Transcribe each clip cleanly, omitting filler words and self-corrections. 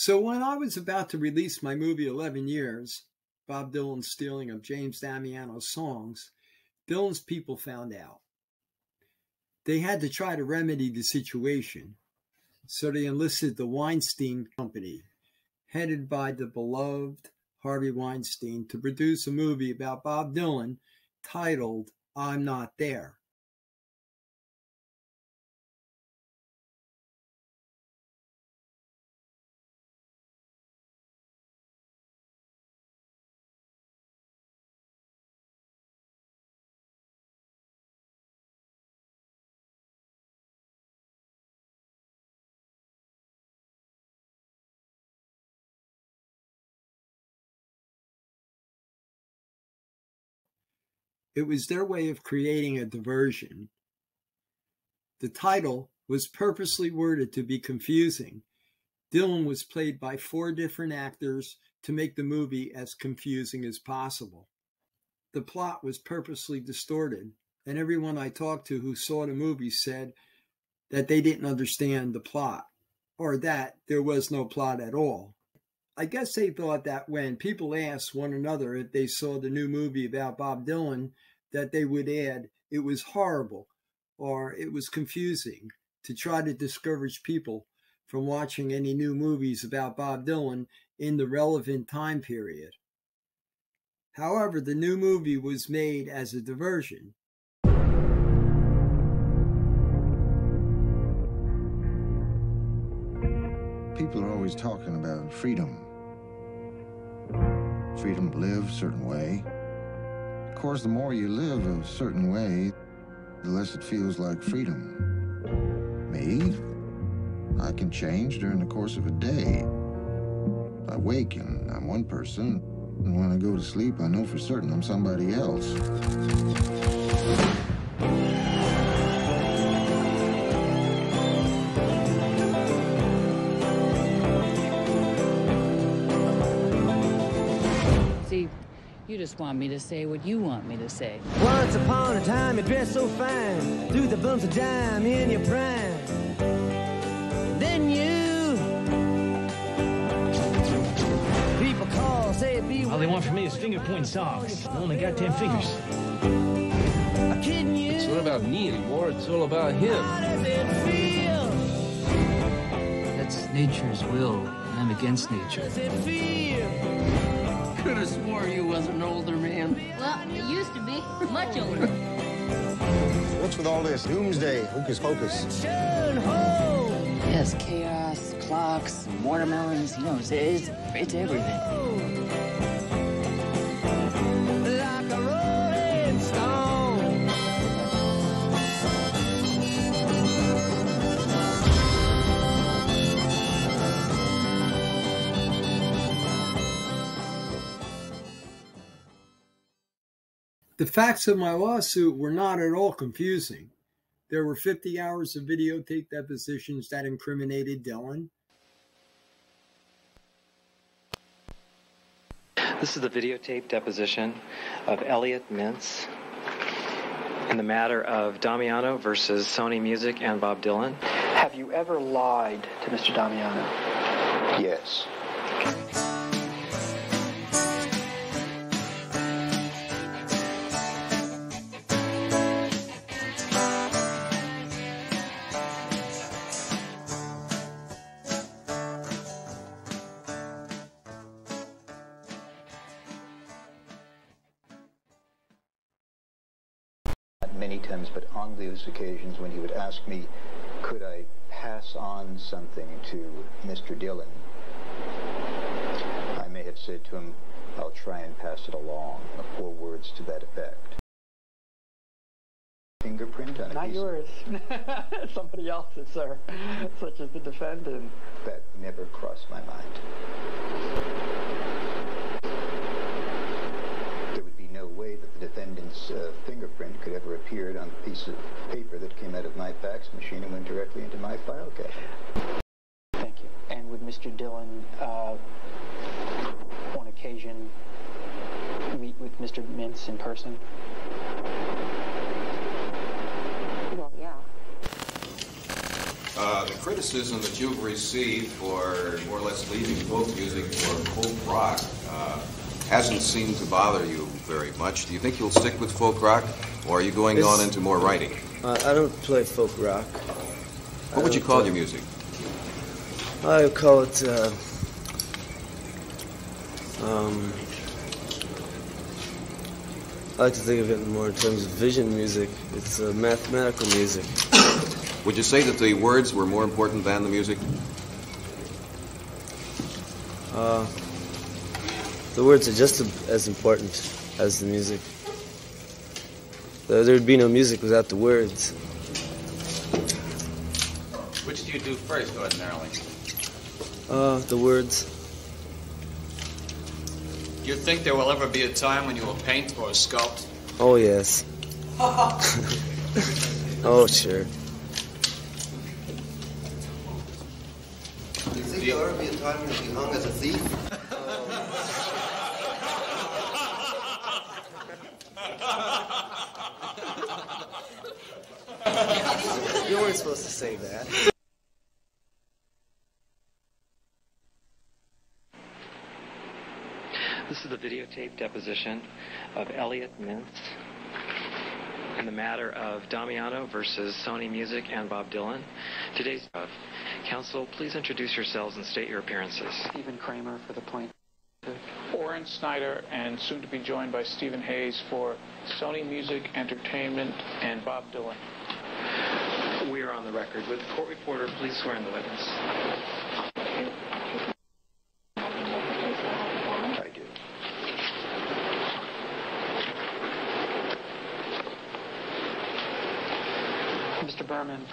So when I was about to release my movie 11 Years, Bob Dylan's stealing of James Damiano's songs, Dylan's people found out. They had to try to remedy the situation, so they enlisted the Weinstein Company, headed by the beloved Harvey Weinstein, to produce a movie about Bob Dylan titled I'm Not There. It was their way of creating a diversion. The title was purposely worded to be confusing. Dylan was played by 4 different actors to make the movie as confusing as possible. The plot was purposely distorted, and everyone I talked to who saw the movie said that they didn't understand the plot, or that there was no plot at all. I guess they thought that when people asked one another if they saw the new movie about Bob Dylan, that they would add, it was horrible, or it was confusing, to try to discourage people from watching any new movies about Bob Dylan in the relevant time period. However, the new movie was made as a diversion. People are always talking about freedom. Freedom to live a certain way. Of course, the more you live a certain way, the less it feels like freedom. Me? I can change during the course of a day. I wake and I'm one person, and when I go to sleep, I know for certain I'm somebody else. See, you just want me to say what you want me to say. Once upon a time, you dressed so fine, threw the bumps of dime in your prime. Then you, people call, say it be. All they want from me is finger-point songs. I only got 10 fingers. I'm kidding you. It's not about me anymore, it's all about him. How does it feel? That's nature's will, and I'm against nature. How does it feel? Could have swore you was an older man. Well, it used to be. Much older. What's with all this doomsday, hocus pocus? Yes, chaos, clocks, watermelons, you know, it's everything. Like a rolling stone. The facts of my lawsuit were not at all confusing. There were 50 hours of videotape depositions that incriminated Dylan. This is the videotape deposition of Elliot Mintz in the matter of Damiano versus Sony Music and Bob Dylan. Have you ever lied to Mr. Damiano? Yes. Many times, but on those occasions when he would ask me, could I pass on something to Mr. Dylan, I may have said to him, I'll try and pass it along, 4 words to that effect. Fingerprint on a Not piece yours. Somebody else's, sir. Such as the defendant. that never crossed my mind. There would be no way that the defendant's fingerprint could ever appear on a piece of paper that came out of my fax machine and went directly into my file cabinet. Thank you. And would Mr. Dylan, on occasion, meet with Mr. Mintz in person? Well, yeah. The criticism that you've received for more or less leaving folk music for folk rock hasn't seemed to bother you very much. Do you think you'll stick with folk rock, or are you going on into more writing? I don't play folk rock. What would you call your music? I would call it, I like to think of it more in terms of vision music. It's mathematical music. Would you say that the words were more important than the music? The words are just as important as the music. There'd be no music without the words. Which do you do first, ordinarily? The words. Do you think there will ever be a time when you will paint or sculpt? Oh, yes. Oh, sure. Do you think there'll ever be a time when you'll be hung as a thief? You weren't supposed to say that. This is the videotape deposition of Elliot Mintz in the matter of Damiano versus Sony Music and Bob Dylan. Today's counsel, please introduce yourselves and state your appearances. Stephen Kramer for the plaintiff. Warren Snyder, and soon to be joined by Stephen Hayes for Sony Music Entertainment and Bob Dylan. We are on the record. Would the court reporter please swear in the witness? I do. Mr. Berman,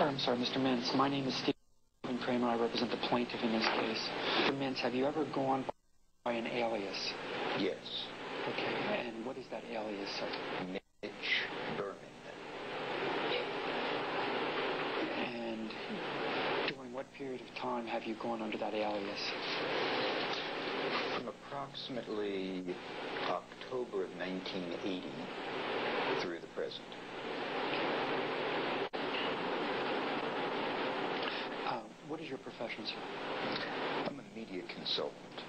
I'm sorry, Mr. Mintz, my name is Stephen Kramer. I represent the plaintiff in this case. Mr. Mintz, have you ever gone by an alias? Yes. Okay, and what is that alias, sir? Mitch Berman. And during what period of time have you gone under that alias? From approximately October of 1980 through the present. What is your profession, sir? I'm a media consultant.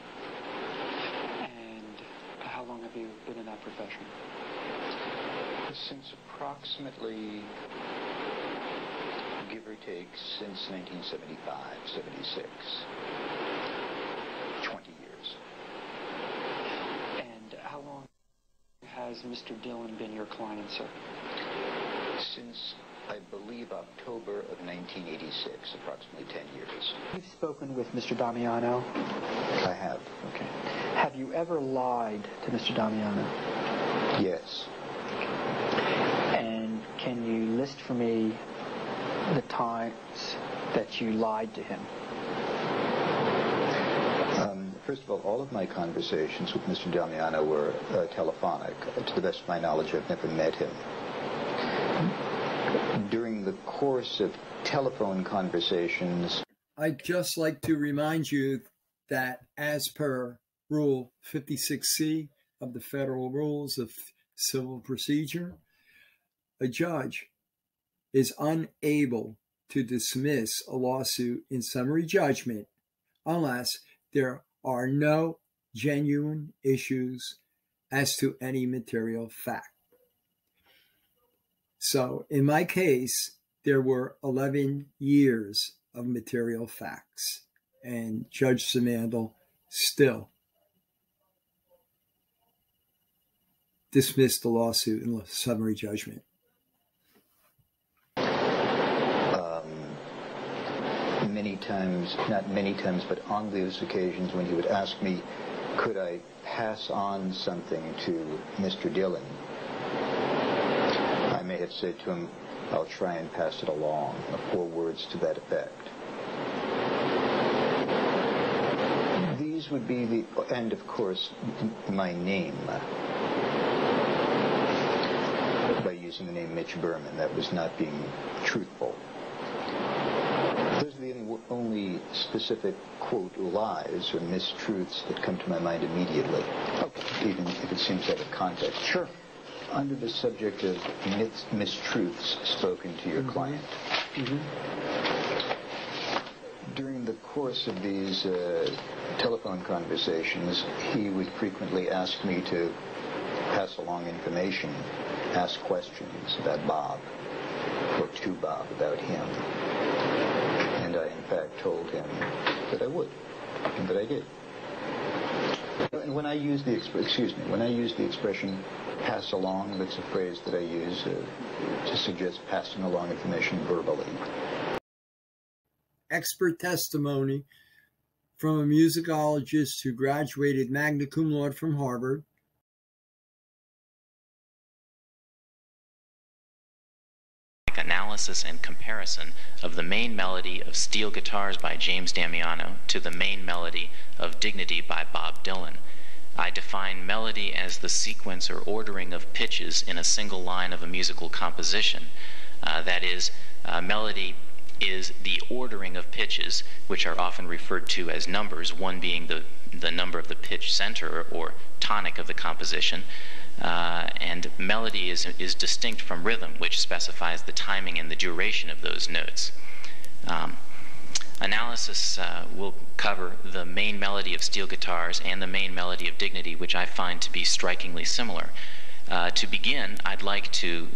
And how long have you been in that profession? Since approximately, give or take, since 1975, 76. 20 years. And how long has Mr. Dylan been your client, sir? Since, I believe, October of 1986, approximately 10 years. You've spoken with Mr. Damiano? I have. Okay. Have you ever lied to Mr. Damiano? Yes. And can you list for me the times that you lied to him? First of all of my conversations with Mr. Damiano were telephonic. To the best of my knowledge, I've never met him. During the course of telephone conversations, I'd just like to remind you that as per Rule 56C of the Federal Rules of Civil Procedure, a judge is unable to dismiss a lawsuit in summary judgment unless there are no genuine issues as to any material fact. So in my case, there were 11 years of material facts, and Judge Simandl still dismissed the lawsuit in summary judgment. Many times, not many times, but on those occasions when he would ask me, could I pass on something to Mr. Dylan, I may have said to him, I'll try and pass it along, or words to that effect. These would be the, and of course, my name. By using the name Mitch Berman, that was not being truthful. Those are the only specific, quote, lies or mistruths that come to my mind immediately, even if it seems out of context. Sure. Under the subject of mistruths spoken to your client, course of these telephone conversations, he would frequently ask me to pass along information, ask questions about Bob, or to Bob about him. And I, in fact, told him that I would, and that I did. And when I use the expression "pass along," that's a phrase that I use to suggest passing along information verbally. Expert testimony from a musicologist who graduated magna cum laude from Harvard. Analysis and comparison of the main melody of Steel Guitars by James Damiano to the main melody of Dignity by Bob Dylan. I define melody as the sequence or ordering of pitches in a single line of a musical composition. That is, melody is the ordering of pitches, which are often referred to as numbers, one being the number of the pitch center or tonic of the composition. And melody is distinct from rhythm, which specifies the timing and the duration of those notes. Analysis will cover the main melody of Steel Guitars and the main melody of Dignity, which I find to be strikingly similar. To begin, I'd like to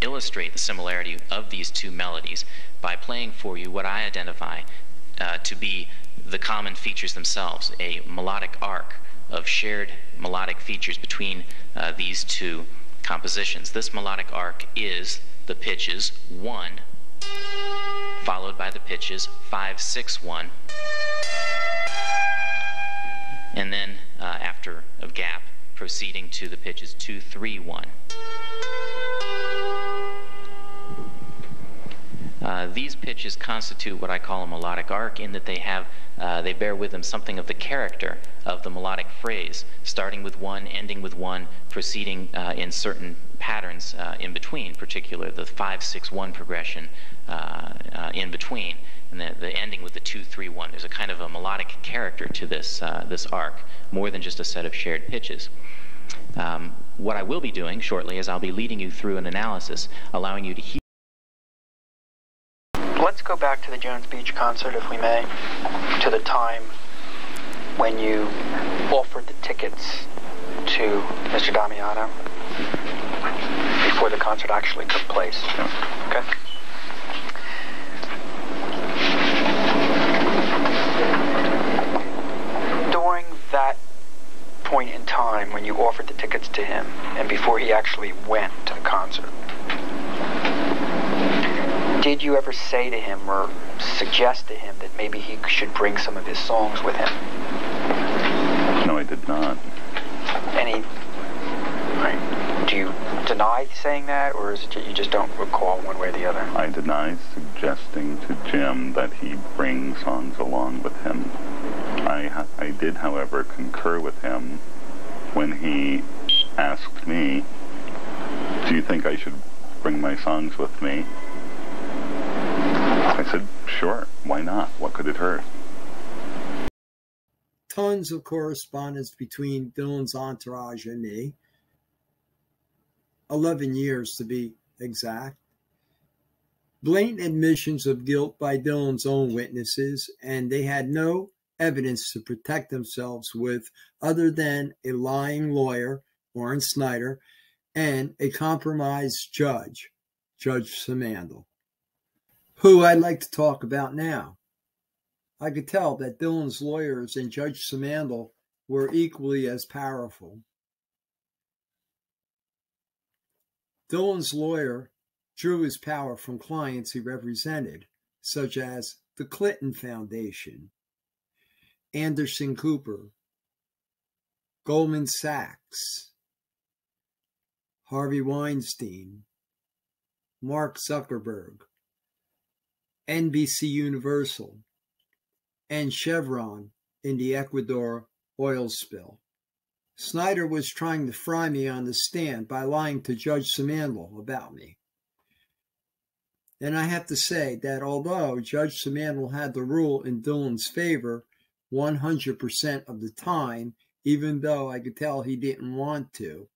illustrate the similarity of these two melodies by playing for you what I identify to be the common features themselves, a melodic arc of shared melodic features between these two compositions. This melodic arc is the pitches 1, followed by the pitches 5, 6, 1, and then after a gap, proceeding to the pitches 2, 3, 1. These pitches constitute what I call a melodic arc in that they bear with them something of the character of the melodic phrase, starting with 1, ending with 1, proceeding in certain patterns in between, particularly the 5, 6, 1 progression in between, and the ending with the 2, 3, 1. There's a kind of a melodic character to this arc, more than just a set of shared pitches. What I will be doing shortly is I'll be leading you through an analysis, allowing you to hear. Let's go back to the Jones Beach concert, if we may, to the time when you offered the tickets to Mr. Damiano before the concert actually took place. Okay? During that point in time when you offered the tickets to him and before he actually went to the concert, did you ever say to him or suggest to him that maybe he should bring some of his songs with him? No, I did not. Do you deny saying that, or is it you just don't recall one way or the other? I deny suggesting to Jim that he bring songs along with him. I did, however, concur with him when he asked me, do you think I should bring my songs with me? I said, sure, why not? What could it hurt? Tons of correspondence between Dylan's entourage and me. 11 years to be exact. Blatant admissions of guilt by Dylan's own witnesses, and they had no evidence to protect themselves with other than a lying lawyer, Warren Snyder, and a compromised judge, Judge Simandl, who I'd like to talk about now. I could tell that Dylan's lawyers and Judge Simandl were equally as powerful. Dylan's lawyer drew his power from clients he represented, such as the Clinton Foundation, Anderson Cooper, Goldman Sachs, Harvey Weinstein, Mark Zuckerberg, NBC Universal, and Chevron in the Ecuador oil spill. Snyder was trying to fry me on the stand by lying to Judge Simandl about me. And I have to say that although Judge Simandl had the rule in Dylan's favor 100% of the time, even though I could tell he didn't want to,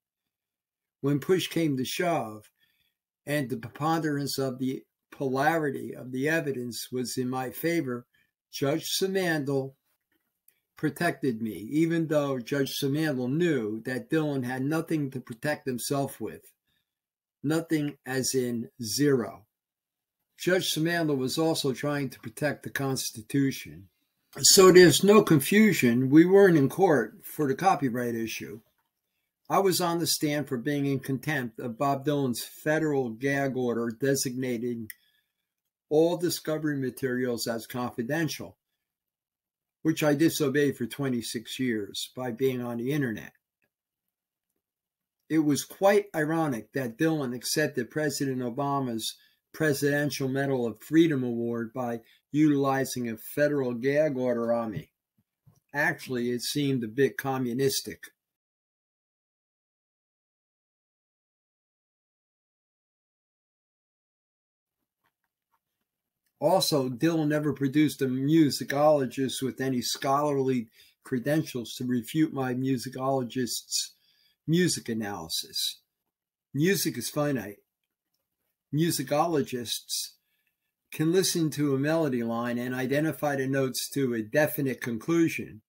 when push came to shove and the preponderance of the polarity of the evidence was in my favor, Judge Simandl protected me, even though Judge Simandl knew that Dylan had nothing to protect himself with. Nothing as in zero. Judge Simandl was also trying to protect the Constitution. So there's no confusion. We weren't in court for the copyright issue. I was on the stand for being in contempt of Bob Dylan's federal gag order designating all discovery materials as confidential, which I disobeyed for 26 years by being on the internet. It was quite ironic that Dylan accepted President Obama's Presidential Medal of Freedom Award by utilizing a federal gag order on me. Actually, it seemed a bit communistic. Also, Dylan never produced a musicologist with any scholarly credentials to refute my musicologist's music analysis. Music is finite. Musicologists can listen to a melody line and identify the notes to a definite conclusion.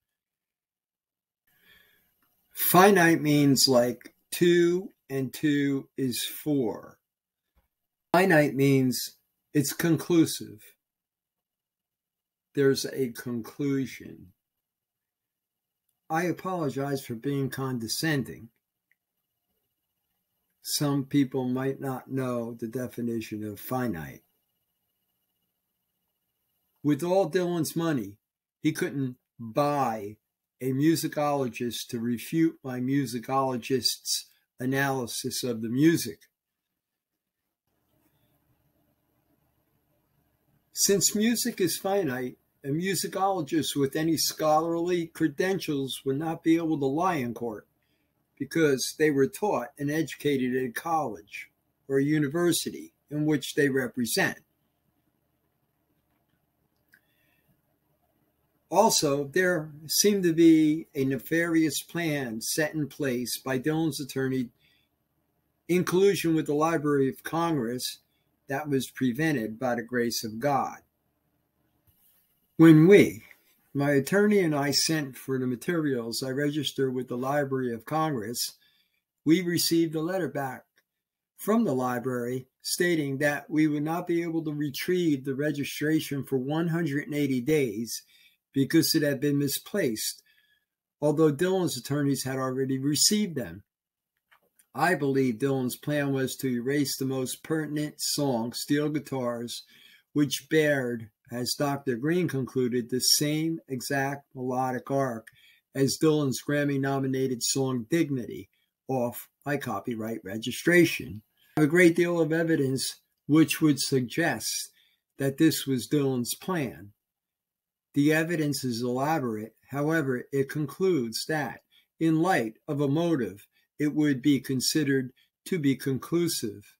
Finite means like 2 and 2 is 4. Finite means it's conclusive. There's a conclusion. I apologize for being condescending. Some people might not know the definition of finite. With all Dylan's money, he couldn't buy a musicologist to refute my musicologist's analysis of the music. Since music is finite, a musicologist with any scholarly credentials would not be able to lie in court because they were taught and educated at a college or a university in which they represent. Also, there seemed to be a nefarious plan set in place by Dylan's attorney in collusion with the Library of Congress that was prevented by the grace of God. When my attorney and I sent for the materials I registered with the Library of Congress, we received a letter back from the library stating that we would not be able to retrieve the registration for 180 days because it had been misplaced, although Dylan's attorneys had already received them. I believe Dylan's plan was to erase the most pertinent song, Steel Guitars, which bared, as Dr. Green concluded, the same exact melodic arc as Dylan's Grammy-nominated song Dignity off my copyright registration. I have a great deal of evidence which would suggest that this was Dylan's plan. The evidence is elaborate. However, it concludes that, in light of a motive, it would be considered to be conclusive.